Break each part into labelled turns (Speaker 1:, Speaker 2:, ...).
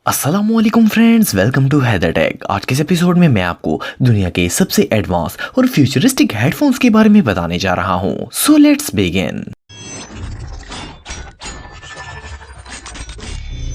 Speaker 1: अस्सलामुअलैकुम friends, welcome to Haider tech. आज के इस एपिसोड में मैं आपको दुनिया के सबसे एडवांस और फ्यूचरिस्टिक हेडफोन्स के बारे में बताने जा रहा हूं। So let's begin.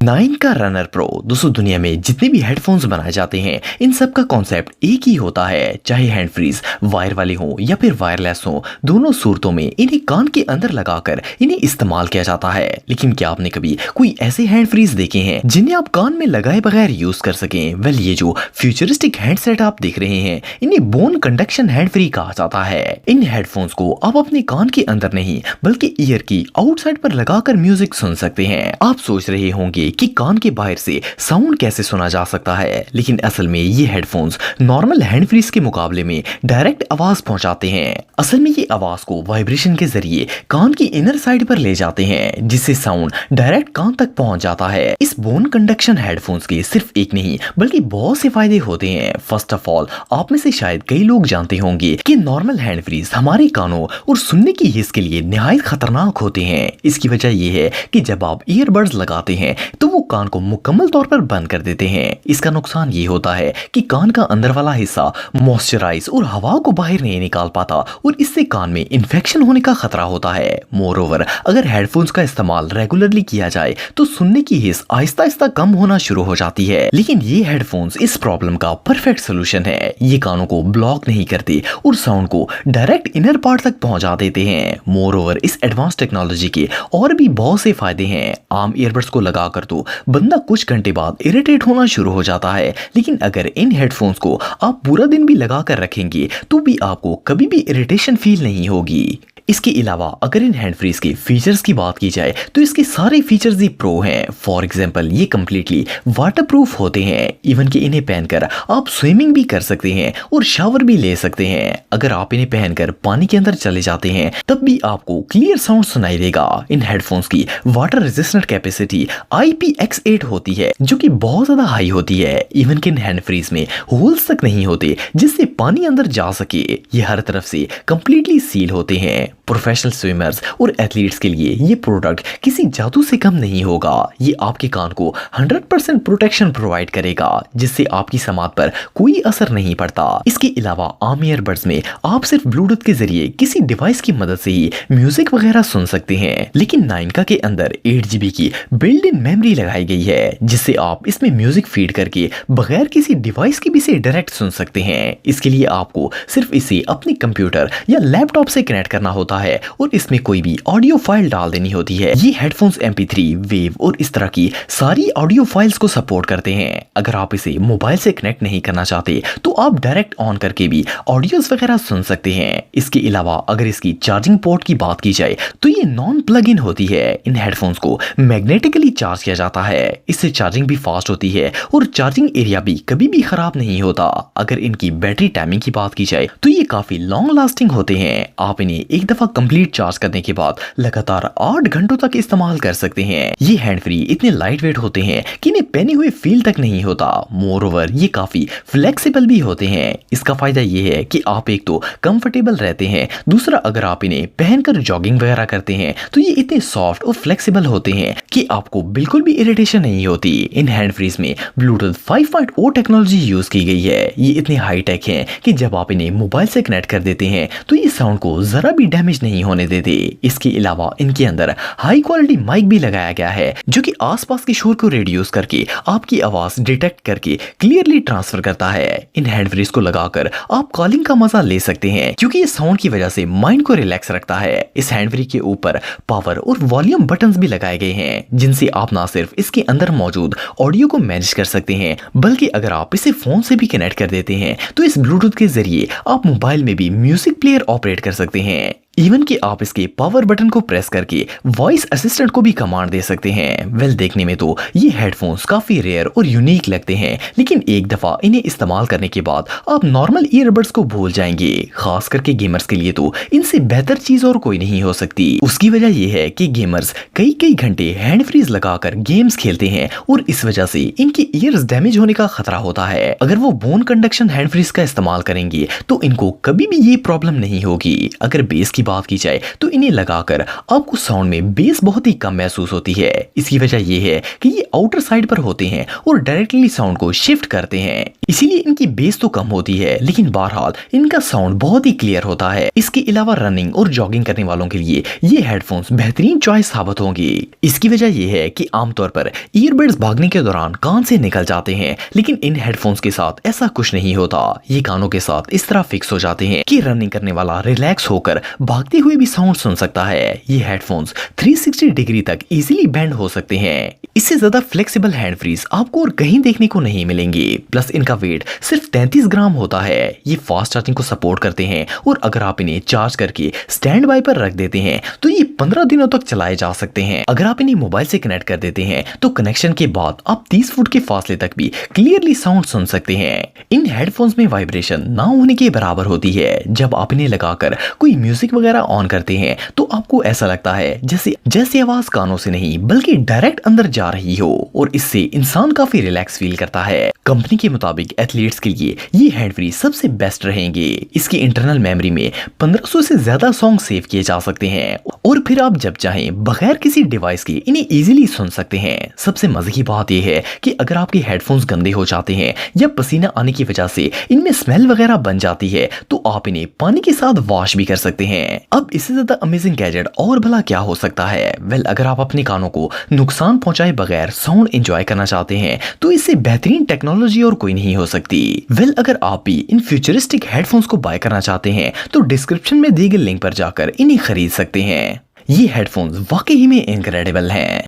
Speaker 1: नाइन का रनर प्रो। दोस्तों, दुनिया में जितने भी हेडफोन्स बनाए जाते हैं इन सब का कॉन्सेप्ट एक ही होता है, चाहे हैंड फ्रीज वायर वाले हो या फिर वायरलेस हो। दोनों सूरतों में इन्हें कान के अंदर लगाकर इन्हें इस्तेमाल किया जाता है। लेकिन क्या आपने कभी कोई ऐसे हैंड फ्रीज देखे हैं जिन्हें आप कान में लगाए बगैर यूज कर सकें? वेल, ये जो फ्यूचरिस्टिक हैंडसेट आप देख रहे हैं इन्हें बोन कंडक्शन हैंड फ्री कहा जाता है। इन हेडफोन्स को आप अपने कान के अंदर नहीं बल्कि ईयर की आउटसाइड पर लगाकर म्यूजिक सुन सकते हैं। आप सोच रहे होंगे कि कान के बाहर से साउंड कैसे सुना जा सकता है, लेकिन असल में ये हेडफोन्स नॉर्मल हैंड फ्रीज के मुकाबले में डायरेक्ट आवाज पहुंचाते हैं। असल में ये आवाज को वाइब्रेशन के जरिए कान की इनर साइड पर ले जाते हैं, जिससे साउंड डायरेक्ट कान तक पहुंच जाता है। इस बोन कंडक्शन हेडफोन्स के सिर्फ एक नहीं बल्कि बहुत से फायदे होते हैं। फर्स्ट ऑफ ऑल, आप में से शायद कई लोग जानते होंगे कि नॉर्मल हैंड फ्रीज हमारे कानों और सुनने की हिस्स के लिए निहायत खतरनाक होते हैं। इसकी वजह यह है कि जब आप ईयरबड्स लगाते हैं तो वो कान को मुकम्मल तौर पर बंद कर देते हैं। इसका नुकसान ये होता है कि कान का अंदर वाला हिस्सा मॉइस्चराइज और हवा को बाहर नहीं निकाल पाता और इससे कान में इन्फेक्शन होने का खतरा होता है। मोरओवर, अगर हेडफोन्स का इस्तेमाल रेगुलरली किया जाए तो सुनने की हिस्स आहिस्ता आहिस्ता कम होना शुरू हो जाती है। लेकिन ये हेडफोन्स इस प्रॉब्लम का परफेक्ट सोल्यूशन है। ये कानों को ब्लॉक नहीं करते और साउंड को डायरेक्ट इनर पार्ट तक पहुंचा देते हैं। मोरओवर, इस एडवांस टेक्नोलॉजी के और भी बहुत से फायदे हैं। आम ईयरबड्स को लगाकर तो बंदा कुछ घंटे बाद इरिटेट होना शुरू हो जाता है, लेकिन अगर इन हेडफोन्स को आप पूरा दिन भी लगा कर रखेंगे तो भी आपको कभी भी इरिटेशन फील नहीं होगी। इसके अलावा अगर इन हैंड फ्रीज के फीचर्स की बात की जाए तो इसके सारे फीचर्स ही प्रो हैं। फॉर एग्जांपल, ये कंप्लीटली वाटरप्रूफ होते हैं। इवन कि इन्हें पहनकर आप स्विमिंग भी कर सकते हैं और शावर भी ले सकते हैं। अगर आप इन्हें पहनकर पानी के अंदर चले जाते हैं तब भी आपको क्लियर साउंड सुनाई देगा। इन हेडफोन्स की वाटर रेजिस्टेंट कैपेसिटी IPX8 होती है, जो कि बहुत ज्यादा हाई होती है। इवन कि इन हैंड फ्रीज में होल्स तक नहीं होते जिससे पानी अंदर जा सके। ये हर तरफ से कंप्लीटली सील होते हैं। प्रोफेशनल स्विमर्स और एथलीट्स के लिए ये प्रोडक्ट किसी जादू से कम नहीं होगा। ये आपके कान को 100% प्रोटेक्शन प्रोवाइड करेगा, जिससे आपकी समात पर कोई असर नहीं पड़ता। इसके अलावा आम ईयरबड्स में आप सिर्फ ब्लूटूथ के जरिए किसी डिवाइस की मदद से ही म्यूजिक वगैरह सुन सकते हैं। लेकिन नाइका के अंदर 8GB की बिल्ट इन मेमोरी लगाई गई है, जिससे आप इसमें म्यूजिक फीड करके बगैर किसी डिवाइस के भी से डायरेक्ट सुन सकते हैं। इसके लिए आपको सिर्फ इसे अपने कंप्यूटर या लैपटॉप से कनेक्ट करना होता है और इसमें कोई भी ऑडियो फाइल डाल देनी होती है। ये हेडफोन्स MP3, वेव और इस तरह की सारी ऑडियो फाइल्स को सपोर्ट करते हैं। अगर आप इसे मोबाइल से कनेक्ट नहीं करना चाहते तो आप डायरेक्ट ऑन करके भी ऑडियोज वगैरह सुन सकते हैं। इसके अलावा अगर इसकी चार्जिंग पोर्ट की बात की जाए तो ये नॉन प्लग इन होती है। इन हेडफोन्स को मैग्नेटिकली चार्ज किया जाता है। इससे चार्जिंग भी फास्ट होती है और चार्जिंग एरिया भी कभी भी खराब नहीं होता। अगर इनकी बैटरी टाइमिंग की बात की जाए तो ये काफी लॉन्ग लास्टिंग होते हैं। आप इन्हें एक दफा कंप्लीट चार्ज करने के बाद लगातार 8 घंटों तक इस्तेमाल कर सकते हैं। ये हैंड फ्री इतने लाइट वेट होते हैं कि इन्हें पहने हुए फील तक नहीं होता। मोरओवर, ये काफी फ्लेक्सिबल भी होते हैं। इसका फायदा ये है कि आप एक तो कंफर्टेबल रहते हैं, दूसरा अगर आप इन्हें पहनकर जॉगिंग वगैरह करते हैं तो ये इतने सॉफ्ट और फ्लेक्सिबल होते हैं कि आपको बिल्कुल भी इरिटेशन नहीं होती। इन हैंड फ्रीज में ब्लूटूथ 5.0 टेक्नोलॉजी यूज की गई है। ये इतने हाई टेक है कि जब आप इन्हें मोबाइल से कनेक्ट कर देते हैं तो ये साउंड को जरा भी डैमेज नहीं होने देते। इसके अलावा इनके अंदर हाई क्वालिटी माइक भी लगाया गया है, जो कि आसपास के शोर को रिड्यूस करके आपकी आवाज डिटेक्ट करके क्लियरली ट्रांसफर करता है। इन हैंड फ्रीज को लगाकर आप कॉलिंग का मजा ले सकते हैं, क्योंकि ये साउंड की वजह से माइंड को रिलैक्स रखता है। इस हैंड फ्री के ऊपर पावर और वॉल्यूम बटन्स भी लगाए गए हैं, जिनसे आप ना सिर्फ इसके अंदर मौजूद ऑडियो को मैनेज कर सकते हैं, बल्कि अगर आप इसे फोन से भी कनेक्ट कर देते हैं तो इस ब्लूटूथ के जरिए आप मोबाइल में भी म्यूजिक प्लेयर ऑपरेट कर सकते हैं। इवन कि आप इसके पावर बटन को प्रेस करके वॉइस असिस्टेंट को भी कमांड दे सकते हैं। वेल, देखने में तो ये हेडफोन्स काफी रेयर और यूनिक लगते हैं, लेकिन एक दफा इन्हें इस्तेमाल करने के बाद आप नॉर्मल ईयरबड्स को भूल जाएंगे। खास करके गेमर्स के लिए तो इनसे बेहतर चीज और कोई नहीं हो सकती। उसकी वजह यह है कि गेमर्स कई कई घंटे हैंड फ्रीज लगाकर गेम्स खेलते हैं और इस वजह से इनकी ईयर्स डैमेज होने का खतरा होता है। अगर वो बोन कंडक्शन हैंड फ्रीज का इस्तेमाल करेंगे तो इनको कभी भी ये प्रॉब्लम नहीं होगी। अगर बेस की बात की जाए तो इन्हें लगाकर आपको साउंड में बेस बहुत ही कम महसूस होती है। इसकी वजह यह है कि ये आउटर साइड पर होते हैं और डायरेक्टली साउंड को शिफ्ट करते हैं, इसीलिए इनकी बेस तो कम होती है लेकिन बहरहाल इनका साउंड बहुत ही क्लियर होता है। इसके अलावा रनिंग और जॉगिंग करने वालों के लिए ये हेडफोन्स बेहतरीन चॉइस साबित होंगी। इसकी वजह यह है कि आमतौर पर ईयरबड्स भागने के दौरान कान से निकल जाते हैं, लेकिन इन हेडफोन्स के साथ ऐसा कुछ नहीं होता। ये कानों के साथ इस तरह फिक्स हो जाते हैं कि रनिंग करने वाला रिलैक्स होकर भागते हुए भी साउंड सुन सकता है। ये हेडफोन्स 360 डिग्री तक इजीली बेंड हो सकते हैं। इससे ज्यादा फ्लेक्सिबल हैंड फ्रीज आपको और कहीं देखने को नहीं मिलेंगे। प्लस इनका वेट सिर्फ 33 ग्राम होता है। ये फास्ट चार्जिंग को सपोर्ट करते हैं और अगर आप इन्हें चार्ज करके स्टैंड बाय पर रख देते हैं तो ये 15 दिनों तक चलाए जा सकते हैं। अगर आप इन्हें मोबाइल से कनेक्ट कर देते हैं तो कनेक्शन के बाद आप 30 फुट के फासले तक भी क्लियरली साउंड सुन सकते हैं। इन हेडफोन्स में वाइब्रेशन ना होने के बराबर होती है। जब आप इन्हें लगाकर कोई म्यूजिक वगैरह ऑन करते हैं तो आपको ऐसा लगता है जैसे आवाज कानों से नहीं बल्कि डायरेक्ट अंदर जा रही हो और इससे इंसान काफी रिलैक्स फील करता है। कंपनी के मुताबिक एथलीट्स के लिए ये हैंड फ्री सबसे बेस्ट रहेंगे। इसकी इंटरनल मेमोरी में 1500 से ज्यादा सॉन्ग सेव किए जा सकते हैं और फिर आप जब चाहें बगैर किसी डिवाइस के इन्हें इजीली सुन सकते हैं। सबसे मजे की बात यह है कि अगर आपके हेडफोन्स गंदे हो जाते हैं या पसीना आने की वजह से इनमें स्मेल वगैरह बन जाती है तो आप इन्हें पानी के साथ वॉश भी कर सकते हैं। अब इससे ज्यादा अमेजिंग गैजेट और भला क्या हो सकता है। वेल, अगर आप अपने कानों को नुकसान पहुंचाए बगैर साउंड एंजॉय करना चाहते हैं तो इससे बेहतरीन टेक्नोलॉजी और कोई नहीं हो सकती। वेल, अगर आप भी इन फ्यूचरिस्टिक हेडफोन्स को बाय करना चाहते हैं तो डिस्क्रिप्शन में दिए गए लिंक पर जाकर इन्हें खरीद सकते हैं। ये हेडफोन्स वाकई में इनक्रेडिबल हैं।